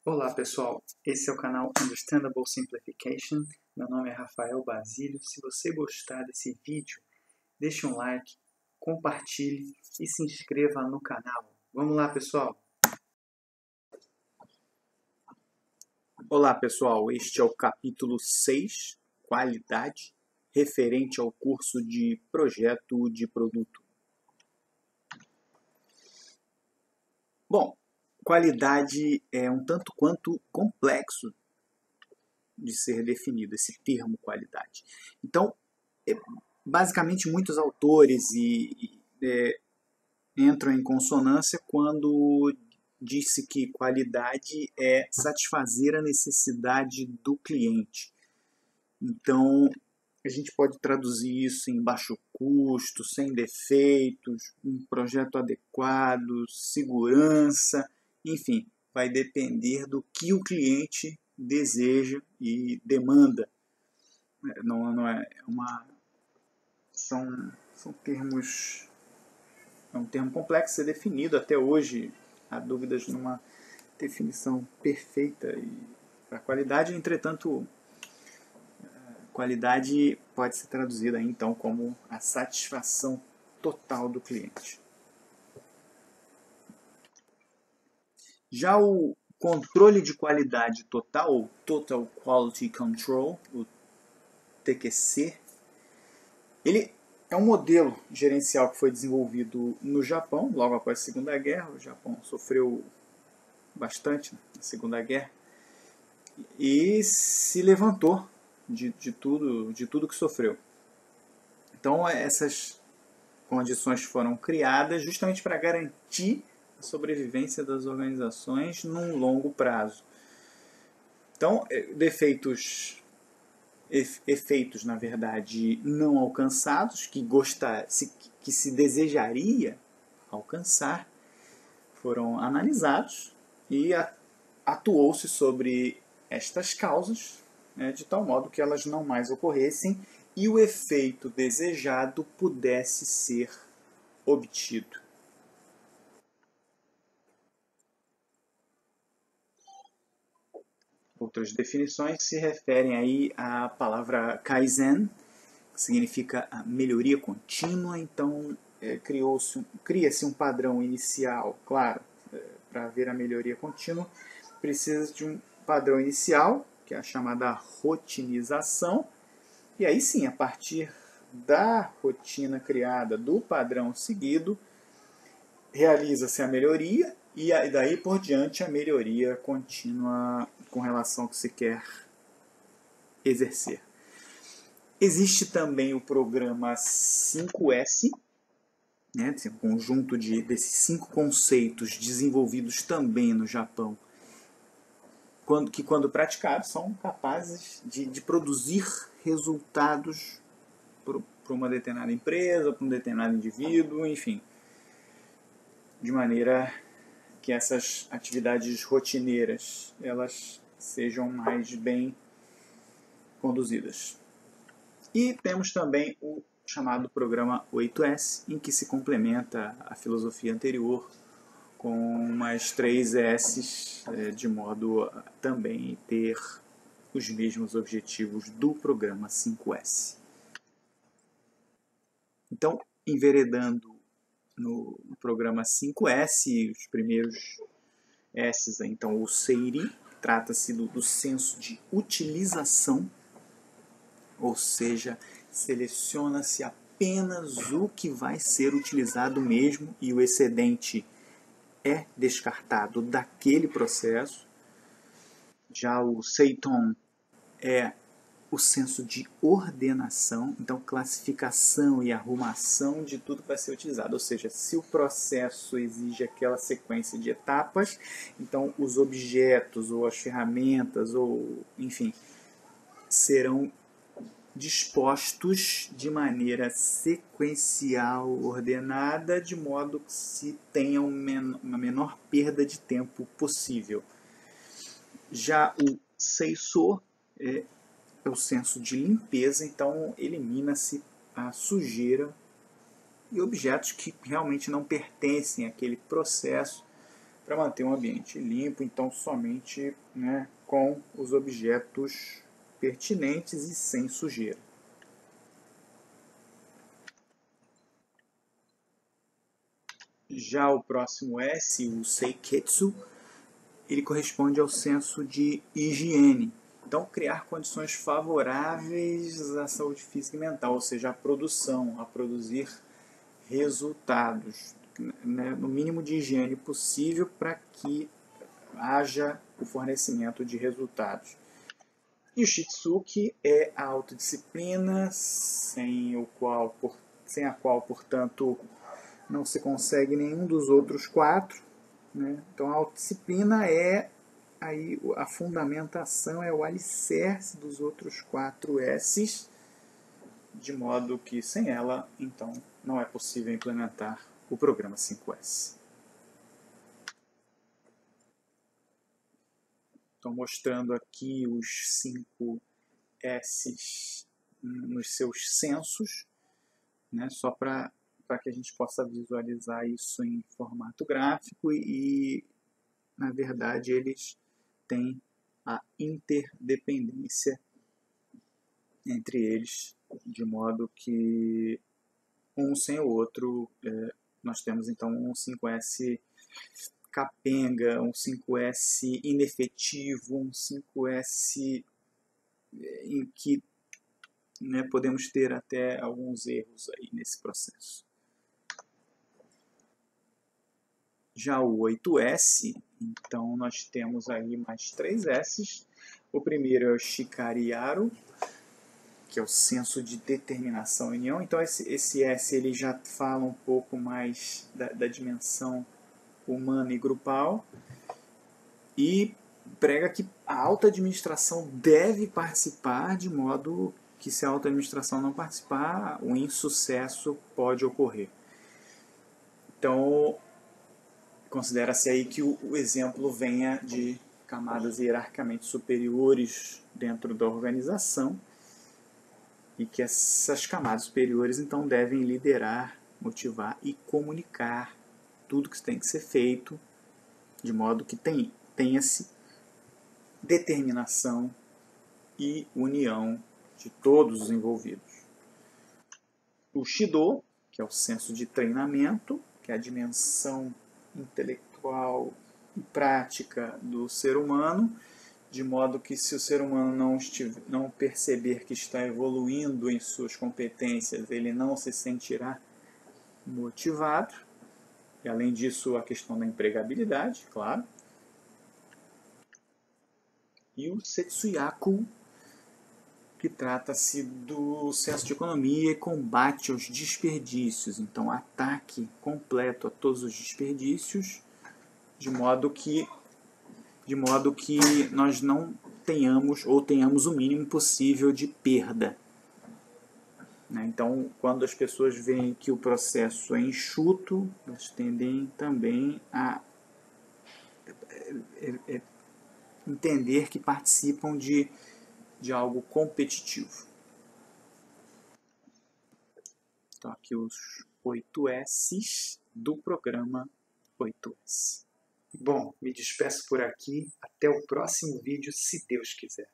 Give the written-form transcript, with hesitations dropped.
Olá pessoal, esse é o canal Understandable Simplification. Meu nome é Rafael Basílio. Se você gostar desse vídeo, deixe um like, compartilhe e se inscreva no canal. Vamos lá pessoal! Olá pessoal, este é o capítulo 6, Qualidade, referente ao curso de Projeto de Produto. Bom, qualidade é um tanto quanto complexo de ser definido, esse termo qualidade. Então, basicamente, muitos autores entram em consonância quando disse que qualidade é satisfazer a necessidade do cliente. Então, a gente pode traduzir isso em baixo custo, sem defeitos, um projeto adequado, segurança, enfim, vai depender do que o cliente deseja e demanda. Não é uma são termos, é um termo complexo a ser definido. Até hoje há dúvidas numa definição perfeita para qualidade. Entretanto, qualidade pode ser traduzida então como a satisfação total do cliente. Já o controle de qualidade total, ou Total Quality Control, o TQC, ele é um modelo gerencial que foi desenvolvido no Japão, logo após a Segunda Guerra. O Japão sofreu bastante na Segunda Guerra e se levantou de tudo que sofreu. Então, essas condições foram criadas justamente para garantir a sobrevivência das organizações num longo prazo. Então, efeitos, na verdade, não alcançados, que se desejaria alcançar, foram analisados e atuou-se sobre estas causas, né, de tal modo que elas não mais ocorressem e o efeito desejado pudesse ser obtido. Outras definições se referem aí à palavra Kaizen, que significa a melhoria contínua. Então, cria-se um padrão inicial, claro, para haver a melhoria contínua, precisa de um padrão inicial, que é a chamada rotinização, e aí sim, a partir da rotina criada, do padrão seguido, realiza-se a melhoria e daí por diante a melhoria contínua com relação ao que se quer exercer. Existe também o programa 5S, né, esse conjunto desses 5 conceitos desenvolvidos também no Japão, que quando praticados são capazes de produzir resultados para uma determinada empresa, para um determinado indivíduo, enfim, de maneira que essas atividades rotineiras elas sejam mais bem conduzidas. E temos também o chamado programa 8S, em que se complementa a filosofia anterior com umas 3 S's, de modo a também ter os mesmos objetivos do programa 5S. Então, enveredando no programa 5S, os primeiros S's, então o Seiri, trata-se do senso de utilização, ou seja, seleciona-se apenas o que vai ser utilizado mesmo e o excedente é descartado daquele processo. Já o Seiton é o senso de ordenação, então classificação e arrumação de tudo que vai ser utilizado. Ou seja, se o processo exige aquela sequência de etapas, então os objetos ou as ferramentas, ou enfim, serão dispostos de maneira sequencial, ordenada, de modo que se tenha uma menor perda de tempo possível. Já o Seiso é o senso de limpeza, então elimina-se a sujeira e objetos que realmente não pertencem àquele processo para manter um ambiente limpo, então somente, né, com os objetos pertinentes e sem sujeira. Já o próximo S, o Seiketsu, ele corresponde ao senso de higiene. Então, criar condições favoráveis à saúde física e mental, ou seja, a produção, a produzir resultados, né, no mínimo de higiene possível para que haja o fornecimento de resultados. E o Shitsuki é a autodisciplina, sem a qual, portanto, não se consegue nenhum dos outros quatro. Né? Então, a autodisciplina é aí a fundamentação, é o alicerce dos outros 4 S's, de modo que sem ela, então, não é possível implementar o programa 5S. Estou mostrando aqui os 5 S's nos seus censos, né, só para que a gente possa visualizar isso em formato gráfico e, na verdade, eles têm a interdependência entre eles, de modo que um sem o outro, nós temos então um 5S capenga, um 5S inefetivo, um 5S em que, né, podemos ter até alguns erros aí nesse processo. Já o 8S, então nós temos aí mais 3 S's. O primeiro é o Shikari-Yaru, que é o senso de determinação e união. Então esse S ele já fala um pouco mais da dimensão humana e grupal e prega que a alta administração deve participar, de modo que se a alta administração não participar, o insucesso pode ocorrer. Então, considera-se aí que o exemplo venha de camadas hierarquicamente superiores dentro da organização e que essas camadas superiores então devem liderar, motivar e comunicar tudo que tem que ser feito, de modo que tenha-se determinação e união de todos os envolvidos. O Shido, que é o senso de treinamento, que é a dimensão intelectual e prática do ser humano, de modo que se o ser humano não perceber que está evoluindo em suas competências, ele não se sentirá motivado. E além disso, a questão da empregabilidade, claro. E o Setsuyaku, que trata-se do senso de economia e combate aos desperdícios. Então, ataque completo a todos os desperdícios, de modo que nós não tenhamos ou tenhamos o mínimo possível de perda. Então, quando as pessoas veem que o processo é enxuto, elas tendem também a entender que participam de algo competitivo. Então, aqui os 8 S's do programa 8S. Bom, me despeço por aqui. Até o próximo vídeo, se Deus quiser.